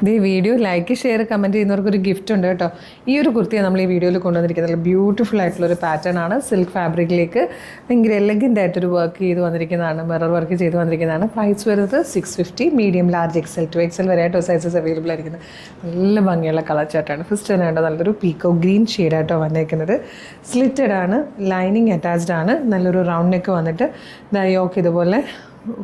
ഈ video like share comment ചെയ്യുന്നവർക്കൊരു gift ഉണ്ട് കേട്ടോ. ഈ ഒരു കുർത്തിയാണ് നമ്മൾ ഈ വീഡിയോയിൽ കൊണ്ടുവന്നിരിക്കുന്നത്. ബ്യൂട്ടിഫുൾ ആയിട്ടുള്ളൊരു പാറ്റേൺ ആണ്. സിൽക്ക് ഫാബ്രിക്കിലേക്ക് ഭയങ്കര എലഗൻ്റ് ആയിട്ടൊരു വർക്ക് ചെയ്ത് വന്നിരിക്കുന്നതാണ്. മിറർ വർക്ക് ചെയ്ത് വന്നിരിക്കുന്നതാണ്. പ്രൈസ് വരുന്നത് 650. മീഡിയം, ലാർജ്, XL, 2XL വരെ ആയിട്ടോ സൈസസ് അവൈലബിൾ ആയിരിക്കുന്നത്. നല്ല ഭംഗിയുള്ള കളർ ചാർട്ടാണ്. ഫസ്റ്റ് തന്നെ ഉണ്ട് നല്ലൊരു പീക്കോ ഗ്രീൻ ഷെയ്ഡായിട്ടോ വന്നിരിക്കുന്നത്. സ്ലിറ്റഡ് ആണ്, ലൈനിങ് അറ്റാച്ച്ഡ് ആണ്. നല്ലൊരു റൗണ്ട് നെക്ക് വന്നിട്ട് യോക്ക് ഇതുപോലെ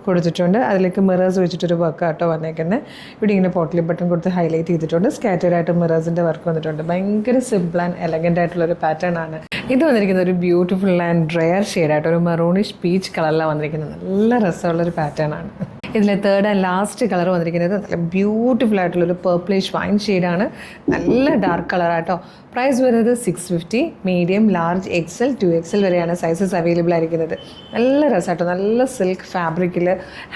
കൊടുത്തിട്ടുണ്ട്. അതിലേക്ക് മിറേഴ്സ് വെച്ചിട്ടൊരു വർക്ക് ആട്ടോ വന്നേക്കുന്നത്. ഇവിടെ ഇങ്ങനെ പോട്ട്ലി ബട്ടൺ കൊടുത്ത് ഹൈലൈറ്റ് ചെയ്തിട്ടുണ്ട്. സ്കാറ്റേഡ് ആയിട്ട് മിറേഴ്സിൻ്റെ വർക്ക് വന്നിട്ടുണ്ട്. ഭയങ്കര സിമ്പിൾ ആൻഡ് എലഗൻ്റ് ആയിട്ടുള്ളൊരു പാറ്റേൺ ആണ്. ഇത് വന്നിരിക്കുന്നത് ഒരു ബ്യൂട്ടിഫുൾ ആൻഡ് റെയർ ഷെയ്ഡായിട്ട് ഒരു മെറൂണിഷ് പീച്ച് കളറിലാണ് വന്നിരിക്കുന്നത്. നല്ല രസമുള്ളൊരു പാറ്റേൺ ആണ്. ഇതിലെ തേർഡ് ആൻഡ് ലാസ്റ്റ് കളർ വന്നിരിക്കുന്നത് നല്ല ബ്യൂട്ടിഫുൾ ആയിട്ടുള്ളൊരു പേർപ്പിളിഷ് വൈൻ ഷെയ്ഡാണ്. നല്ല ഡാർക്ക് കളറാട്ടോ. പ്രൈസ് വരുന്നത് 650. മീഡിയം, ലാർജ്, XL, 2XL വരെയാണ് സൈസസ് അവൈലബിൾ ആയിരിക്കുന്നത്. നല്ല രസമായിട്ടോ. നല്ല സിൽക്ക് ഫാബ്രിക്കിൽ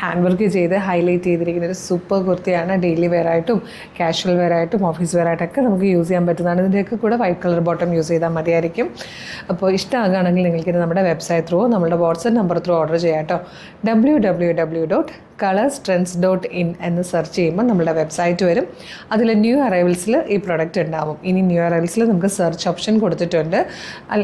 ഹാൻഡ് വർക്ക് ചെയ്ത് ഹൈലൈറ്റ് ചെയ്തിരിക്കുന്ന ഒരു സൂപ്പർ കുർത്തിയാണ്. ഡെയിലി വെയർ ആയിട്ടും കാഷ്വൽ വെയർ ആയിട്ടും ഓഫീസ് വെയർ ആയിട്ടൊക്കെ നമുക്ക് യൂസ് ചെയ്യാൻ പറ്റുന്നതാണ്. ഇതിൻ്റെയൊക്കെ കൂടെ വൈറ്റ് കളർ ബോട്ടം യൂസ് ചെയ്താൽ മതിയായിരിക്കും. അപ്പോൾ ഇഷ്ടമാകുകയാണെങ്കിൽ നിങ്ങൾക്കിത് നമ്മുടെ വെബ്സൈറ്റ് ത്രൂ, നമ്മുടെ വാട്സപ്പ് നമ്പർ ത്രൂ ഓർഡർ ചെയ്യാം കേട്ടോ. www.colorstrends.in എന്ന് സെർച്ച് ചെയ്യുമ്പോൾ നമ്മുടെ വെബ്സൈറ്റ് വരും. അതിൽ ന്യൂ അറൈവൽസിൽ ഈ പ്രൊഡക്റ്റ് ഉണ്ടാവും. ഇനി ന്യൂ അറൈവൽസിൽ നമുക്ക് സെർച്ച് ഓപ്ഷൻ കൊടുത്തിട്ടുണ്ട്.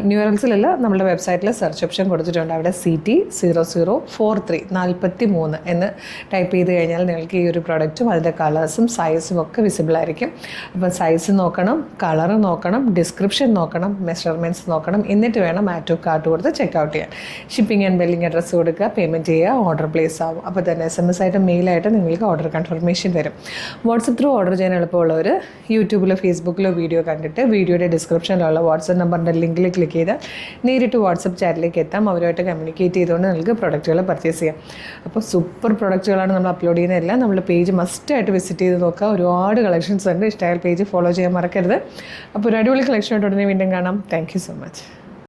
ന്യൂ അറൈവൽസിലല്ല, നമ്മുടെ വെബ്സൈറ്റിൽ സെർച്ച് ഓപ്ഷൻ കൊടുത്തിട്ടുണ്ട്. അവിടെ CT0043 എന്ന് ടൈപ്പ് ചെയ്ത് കഴിഞ്ഞാൽ നിങ്ങൾക്ക് ഈ ഒരു പ്രൊഡക്റ്റും അതിൻ്റെ കളേഴ്സും സൈസും ഒക്കെ വിസിബിൾ ആയിരിക്കും. അപ്പോൾ സൈസ് നോക്കണം, കളർ നോക്കണം, ഡിസ്ക്രിപ്ഷൻ നോക്കണം, മെഷർമെൻറ്റ്സ് നോക്കണം. എന്നിട്ട് വേണം ആഡ് ടു കാർട്ട് കൊടുത്ത് ചെക്കൗട്ട് ചെയ്യാൻ. ഷിപ്പിംഗ് ആൻഡ് ബില്ലിംഗ് അഡ്രസ്സ് കൊടുക്കുക, പേയ്മെൻറ്റ് ചെയ്യുക, ഓർഡർ പ്ലേസ് ആവും. അപ്പോൾ തന്നെ SMS ആയിട്ട് മെയിലായിട്ട് നിങ്ങൾക്ക് ഓർഡർ കൺഫർമേഷൻ വരും. വാട്സപ്പ് ത്രൂ ഓർഡർ ചെയ്യാൻ എളുപ്പമുള്ളവർ യൂട്യൂബിലോ ഫേസ്ബുക്കിലോ വീഡിയോ കണ്ടിട്ട് വീഡിയോയുടെ ഡിസ്ക്രിപ്ഷനിലുള്ള വാട്സപ്പ് നമ്പറിൻ്റെ ലിങ്കിൽ ക്ലിക്ക് ചെയ്താൽ നേരിട്ട് വാട്സപ്പ് ചാറ്റിലേക്ക് എത്താം. അവരുമായിട്ട് കമ്മ്യൂണിക്കേറ്റ് ചെയ്തുകൊണ്ട് നിങ്ങൾക്ക് പ്രൊഡക്റ്റുകൾ പർച്ചേസ് ചെയ്യാം. അപ്പോൾ സൂപ്പർ പ്രൊഡക്റ്റുകളാണ് നമ്മൾ അപ്ലോഡ് ചെയ്യുന്നതെല്ലാം. നമ്മുടെ പേജ് മസ്റ്റായിട്ട് വിസിറ്റ് ചെയ്ത് നോക്കുക. ഒരുപാട് കളക്ഷൻസ് ഉണ്ട്. ഇഷ്ടമായ പേജ് ഫോളോ ചെയ്യാൻ മറക്കരുത്. അപ്പോൾ ഒരു അടിപൊളി കളക്ഷനായിട്ട് ഉടനെ വീണ്ടും കാണാം. Thank you so much.